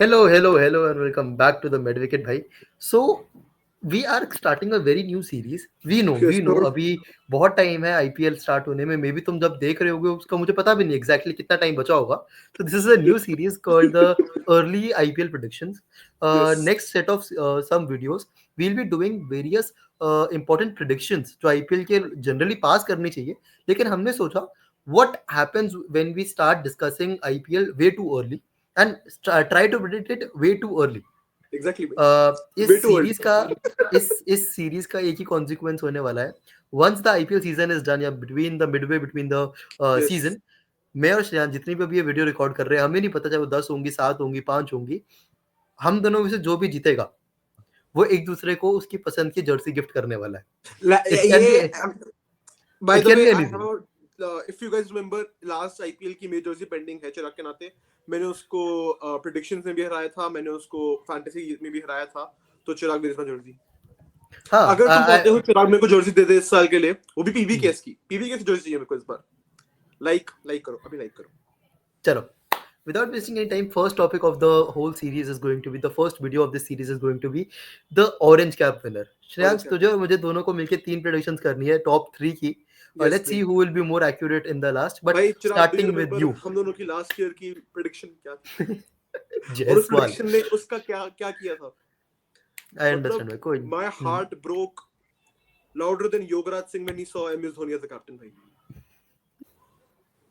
Hello, and welcome back to the Medwicket भाई. So we are starting a very new series. We Yes, know. sir. अभी बहुत time है IPL start होने में. May be तुम जब देख रहे होगे उसका मुझे पता भी नहीं exactly कितना टाइम बचा होगा. So this is a new series called the early IPL predictions. Yes. Next set of some videos we'll be doing various important predictions जो IPL के generally पास करनी चाहिए. लेकिन हमने सोचा what happens when we start discussing IPL way too early and try to predict it way too early. Exactly, bhai. इस Way too early. Series का इस सीरीज का एक ही कॉन्सिक्वेंस होने वाला है. Once the IPL season is done या between the midway between the Yes. Season, मैं और श्रेयांश जितनी भी अभी ये वीडियो रिकॉर्ड कर रहे हैं, हमें नहीं पता चाहे वो 10 होंगी, 7 होंगी, 5 होंगी, हम दोनों में से जो भी जीतेगा वो एक दूसरे को उसकी पसंद की जर्सी गिफ्ट करने वाला है. It can be Yeah. By it the can way, be I have anything. a. If you guys remember, last IPL की मेरी जर्सी पेंडिंग है चिराग के नाते. मैंने उसको प्रेडिक्शंस में भी हराया था, मैंने उसको फैंटेसी में भी हराया था. तो चिराग दे देना जर्सी. हाँ. अगर तुम चाहते हो चिराग मेरे को जर्सी दे दे इस साल के लिए, वो भी पीवीकेएस की जर्सी चाहिए मेरे को इस बार. लाइक करो, अभी लाइक करो. चलो, without wasting any time, first topic of the whole series is going to be the first video of this series is going to be the orange cap winner. Orange Shreyansh, cap. तुझे और मुझे दोनों को मिलके 3 predictions करनी है top 3 की. Yes, Let's see bhai. who will be more accurate in the last, but भाई चिराग, do you starting with remember you. हम दोनों की लास्ट ईयर की प्रेडिक्शन क्या थी? और उस Jaiswal. प्रेडिक्शन ने उसका क्या क्या किया था? I मतलब understand भाई, कोई नहीं. my heart broke louder than Yogaraj Singh when he saw MS Dhoni as a captain. भाई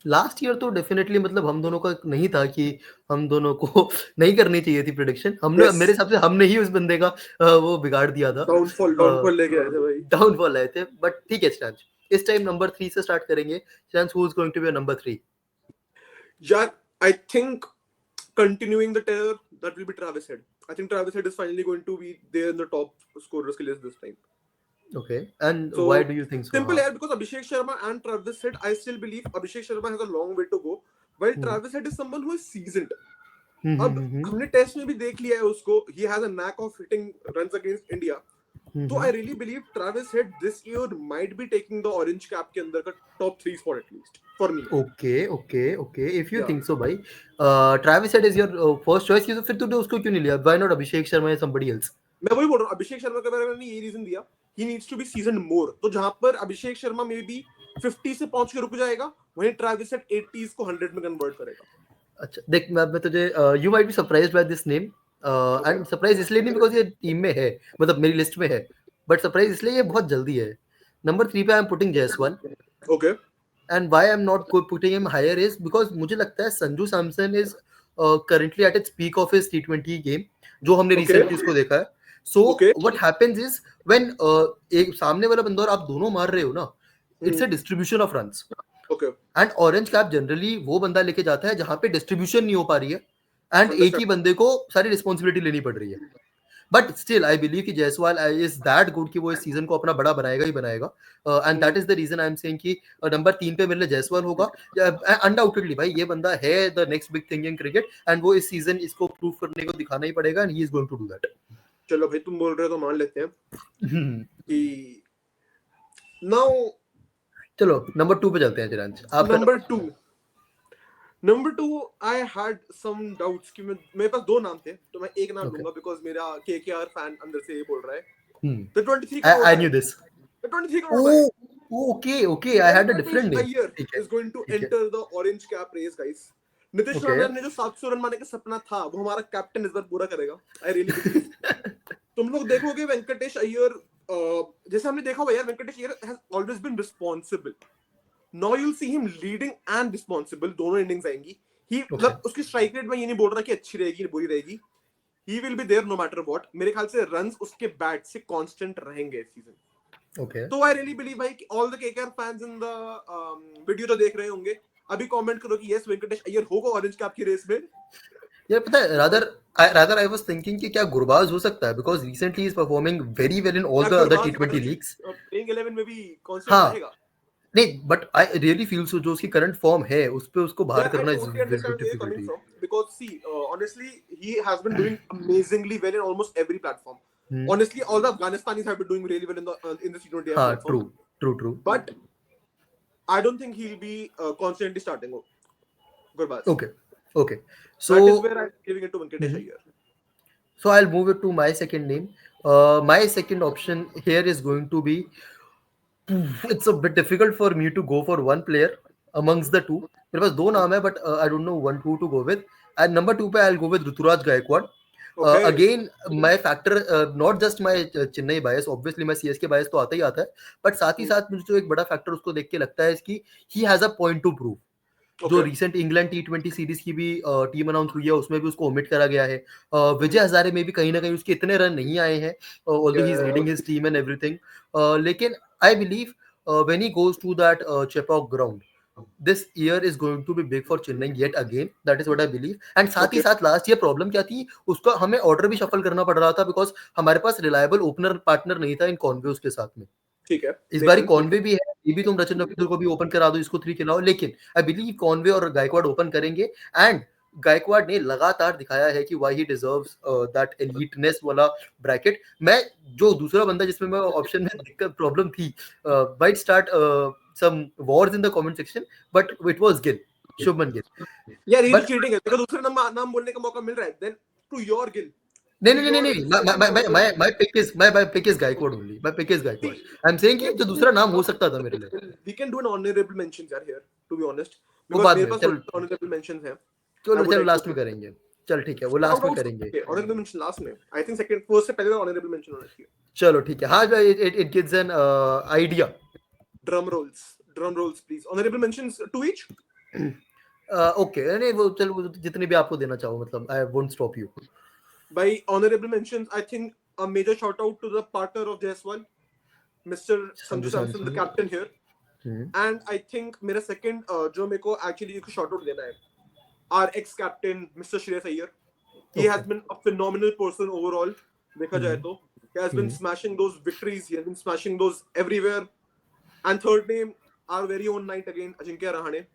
लास्ट ईयर तो डेफिनेटली मतलब हम दोनों का नहीं था कि हम दोनों को नहीं करनी चाहिए थी प्रेडिक्शन. हमने, yes, मेरे हिसाब से हमने ही उस बंदे का वो बिगाड़ दिया था. डाउनफॉल लेके आए थे भाई. डाउनफॉल आए थे. बट ठीक है श्रेयांश, इस टाइम नंबर 3 से स्टार्ट करेंगे. Shreyansh, who is going to be number 3? यार, I think continuing the terror, that will be Travis Head. I think Travis Head is finally going to be there in the top scorers list this time. Okay, and So why do you think so? simple, because Abhishek Sharma and Travis Head, I still believe Abhishek Sharma has a long way to go, while Travis Head is someone who is seasoned. अब हमने test में भी देख लिया है उसको. He has a knack of hitting runs against India. So I really believe Travis Head this year might be taking the orange cap के अंदर का top 3 spot at least for me. Okay. If you Yeah. think so, भाई, Travis Head is your first choice. तो फिर तूने उसको क्यों नहीं लिया? Why not Abhishek Sharma या somebody else? मैं वही बोल रहा हूँ, अभिषेक शर्मा के बारे में मैंने ये रीजन दिया. He needs to be seasoned more. तो जहां पर अभिषेक शर्मा मे बी 50 से पहुंच के रुक जाएगा, वहीं ट्रेविस हेड 80s को 100 में कन्वर्ट करेगा. अच्छा देख, मैं तुझे, you might be surprised by this name. And surprise इसलिए नहीं बिकॉज ये टीम में है, मतलब मेरी लिस्ट में है, बट सरप्राइज इसलिए ये बहुत जल्दी है. नंबर 3 पे I am putting Jaiswal. Okay. And why I am not putting him higher is because मुझे लगता है Sanju Samson is currently at its peak of his T20 game, जो हमने रिसेंटली उसको देखा है. So Okay. What happens is when एक सामने वाला बंदा और आप दोनों मार रहे हो ना, it's a distribution of runs. Okay. And orange cap generally वो बंदा लेके जाता है जहां पे डिस्ट्रीब्यूशन नहीं हो पा रही है एंड एक Understand. ही बंदे को सारी रिस्पॉन्सिबिलिटी लेनी पड़ रही है. बट स्टिल आई बिलीव कि जायसवाल इज दैट गुड कि वो इस सीजन को अपना बड़ा बनाएगा ही बनाएगा. And that is the reason I am saying कि नंबर 3 पे मेरे लिए जायसवाल होगा. अनडाउटेडली भाई ये बंदा है the next big thing in cricket and वो इस सीजन इसको प्रूव करने को दिखाना ही पड़ेगा and he is going to do that. चलो भाई, तुम बोल रहे हो तो मान लेते हैं कि now चलो नंबर 2 पे चलते हैं चिरांश. आप number 2 I had some doubts कि मेरे पास दो नाम थे, तो मैं एक नाम लूंगा बिकॉज मेरा KKR फैन अंदर से ये बोल रहा है. The 23 crore I knew this. The 23 crore Okay. I had a different name. Iyer is going to enter the orange cap race, guys. Nitish Rana ने जो 700 रन मारने का सपना था, वो हमारा कैप्टन इस बार पूरा करेगा. I really believe. तुम लोग देखोगे वेंकटेश अय्यर, जैसे हमने देखा हुआ यार, Venkatesh Iyer has always been responsible. Now you'll see him leading and responsible. दोनों इनिंग्स आएंगी. मतलब उसकी स्ट्राइक रेट में ये नहीं बोल रहा कि अच्छी रहेगी बुरी रहेगी. He will be there no matter what. मेरे ख्याल से रन्स उसके बैट से कांस्टेंट रहेंगे इस सीजन. Okay. तो I really believe भाई कि all the KKR fans in the video जो देख रहे होंगे, अभी कमेंट करो कि यस वेंकटेश अय्यर होगा ऑरेंज कैप की रेस में. यार पता है, rather I was thinking कि क्या गुरबाज हो सकता है because recently he is performing very well in all the other T20 leagues. Playing 11 में भी कांस्टेंट रहेगा. नहीं, but I really feel so जो उसकी करंट फॉर्म है उस पे उसको बाहर करना is totally understand where you're coming from, because see, honestly, he has been doing amazingly well in almost every platform. Honestly, all the Afghanistanis have been doing really well in the T20 platform. True. But I don't think he'll be constantly starting. Gurbaz. Okay. Okay. That is So where I'm giving it to Venkatesh Mhm. Iyer. so I'll move it to my second name. My second option here is going to be, it's a bit difficult for me to go for one player amongst the two. मेरे पास दो नाम है but I don't know one who to go with. And number two पे I'll go with Ruturaj Gaikwad. Okay. Again, my factor, not just my Chennai bias, obviously my CSK bias तो आता ही आता है, but साथ ही साथ मुझे जो एक बड़ा फैक्टर उसको देख के लगता है कि he has a point to prove. जो Okay. Recent England T20 series की भी टीम अनाउंस हुई है उसमें भी उसको ओमिट करा गया है. विजय हजारे में भी कहीं ना कहीं उसके इतने रन नहीं आए हैं, although he is Yeah. Leading his team and everything. लेकिन I believe when he goes to that Chepauk ground, this year is going to be big for Chennai yet again. That is what I believe. And साथ ही Okay. साथ last year problem क्या थी, उसका हमें order भी shuffle करना पड़ रहा था बिकॉज हमारे पास रिलायबल ओपनर पार्टनर नहीं था इन कॉन्वे उसके साथ में. ठीक है. इस Makes बारी sense. कॉन्वे भी है, ये भी तुम रचिन रविंद्र को भी ओपन करा दो, इसको 3 खिलाओ, लेकिन आई बिलीव कॉन्वे और गायकवाड ओपन करेंगे. एंड गायकवाड ने लगातार दिखाया है कि व्हाई ही डिजर्व्स दैट एलीटनेस वाला ब्रैकेट. मैं जो दूसरा बंदा जिसमें मैं ऑप्शन में दिक्कत प्रॉब्लम थी, might start some wars in the comment section, but it was Gill, Shubman Gill. यार ये तो बट चीटिंग है. देखो दूसरे नाम बोलने का मौका मिल रहा है. Then to your Gill. नहीं To नहीं नहीं your नहीं, second your Gill. my pick is Gaikwad only. My pick is Gaikwad. I am saying कि जो दूसरा नाम हो सकता था मेरे लिए. We can do an honorable mentions यार here. To be honest. वो Because बाद मेरे में पास चल, honorable mentions हैं. I चलो would चलो like लास्ट to. में करेंगे. चल ठीक है, वो लास्ट में Shoutouts. करेंगे. Okay. Honorable mention last में. I think second first से पहले तो honorable mention होना चाहिए. चलो ठीक है. हाँ, it gives an idea. Drum rolls. Drum rolls please. Honorable mentions to each. Okay, नहीं वो चलो, वो जितने भी आपको देना चाहो, मतलब I won't stop you. By honorable mentions, I think a major shout out to the partner of Jaiswal, Mr. Sanju Sanju Samson, the Samson. captain here. And I think मेरा second जो मेरे को actually एक shout out देना है, our ex-captain Mr. Shreyas Iyer. He has been a phenomenal person overall. देखा जाए तो, he has been smashing those victories. He has been smashing those everywhere. And third name, our very own knight again, Ajinkya Rahane.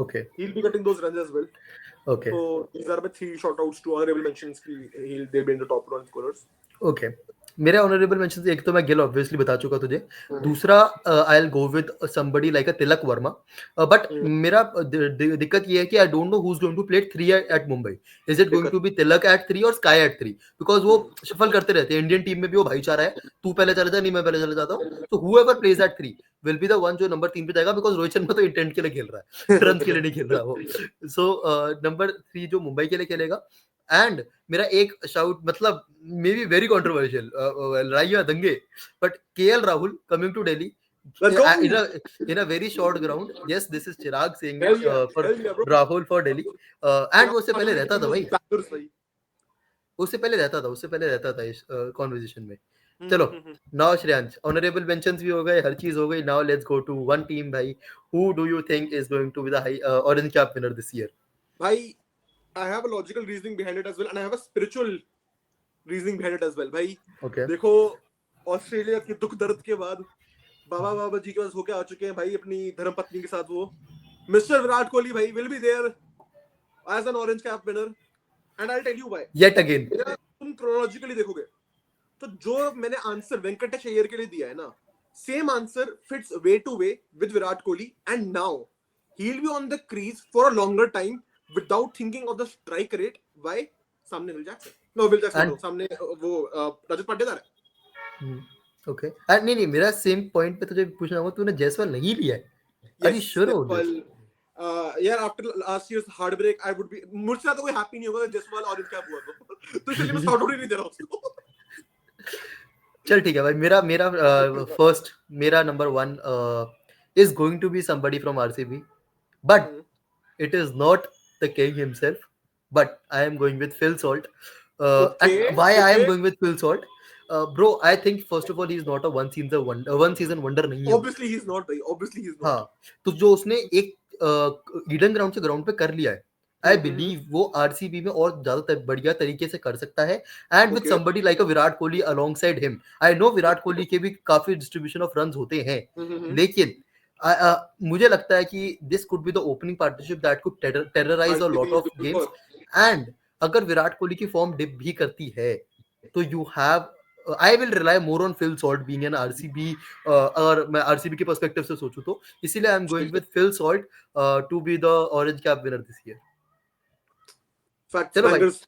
Okay. He'll be getting those runs as well. Okay. So these are my 3 shout outs to honorable mentions. They'll be in the top run scorers. Okay. मेरे honourable mention, एक तो मैं Gill obviously बता चुका तुझे. दूसरा I will go with somebody like a Tilak Verma. But मेरा दिक्कत ये है कि I don't know who is going to play 3 at Mumbai. Is it going to be Tilak at 3 और स्काई एट 3? बिकॉज वो शफल करते रहते हैं. इंडियन टीम में भी वो भाईचारा है, तू पहले चला जा, नहीं मैं पहले चला जाता हूँ. तो whoever plays at 3 will be the one जो नंबर 3 पे जाएगा, बिकॉज रोहित शर्मा तो इंटेंट के लिए खेल रहा है, रन के लिए नहीं खेल रहा वो. सो नंबर 3 जो मुंबई के लिए खेलेगा. एंड मेरा एक शाउट, मतलब मे बी वेरी कॉन्ट्रोवर्शियल, राइया दंगे, but KL Rahul coming to Delhi in a very short ground. Yes, this is Chirag saying it for Rahul for Delhi. And वो उससे पहले रहता था भाई, उससे पहले रहता था इस कॉन्वर्सेशन में. चलो, नाउ श्रेयांश, ऑनरेबल मेंशंस भी हो गए, हर चीज हो गई. Now let's go to one team भाई. Who do you think is going to be the orange cap winner this year? भाई, I have a logical reasoning behind it as well, and I have a spiritual reasoning behind it as well. भाई, Okay. देखो Australia के दुख दर्द के बाद बाबा जी के पास होके आ चुके हैं भाई अपनी धर्मपत्नी के साथ. वो मिस्टर विराट कोहली भाई will be there as an orange cap winner, and I'll tell you why. Yet again. तुम chronologically देखोगे तो जो मैंने आंसर वेंकटेश अय्यर के लिए दिया है ना, same answer fits way to way with Virat Kohli. And now he will be on the crease for a longer time without thinking of the strike rate. Why? सामने Will Jackson, no Will Jackson, सामने वो रजत पाटीदार है. Okay. नहीं, मेरा same point पे तुझे पूछना होगा, तूने जायसवाल नहीं लिया है? Are you sure about this? यार after last years heart break I would be, मुझसे तो कोई हैप्पी नहीं होगा जायसवाल ऑरेंज कैप हुआ तो इसलिए मैं शॉट आउट ही नहीं दे रहा उसको. चल ठीक है भाई. मेरा फर्स्ट, मेरा number 1 is going to be somebody from RCB, but it is not the king himself, but I am going with Phil Salt. And why I am going with Phil Salt? Bro, I think first of all he is not a one season wonder नहीं है. Obviously he is not भाई, obviously he is not. हाँ, तो जो उसने एक Eden ground से ground पे कर लिया है, आई बिलीव वो आरसीबी में और ज्यादा बढ़िया तरीके से कर सकता है. And with somebody like a Virat Kohli along side him. I know Virat Kohli के भी काफी डिस्ट्रीब्यूशन ऑफ रन्स होते हैं, लेकिन मुझे लगता है कि this could be the opening partnership that could terrorise a lot of games. And अगर विराट कोहली की फॉर्म डिप भी करती है तो you have, I will rely more on Phil Salt being an RCB. अगर मैं आरसीबी के पर्सपेक्टिव से सोचूं तो इसीलिए I am going with Phil Salt to be the orange cap winner this year. Facts चलो भाई, बैंगर्स।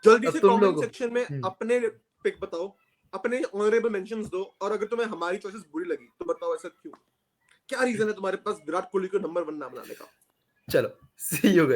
जल्दी अब से तुम कमेंट लोग सेक्शन में अपने पिक बताओ, अपने ऑनरेबल मेंशंस दो, और अगर तुम्हें हमारी चॉइसेस बुरी लगी तो बताओ ऐसा क्यों, क्या रीजन है तुम्हारे पास विराट कोहली को नंबर 1 ना बनाने का। चलो, सी यू गाइस।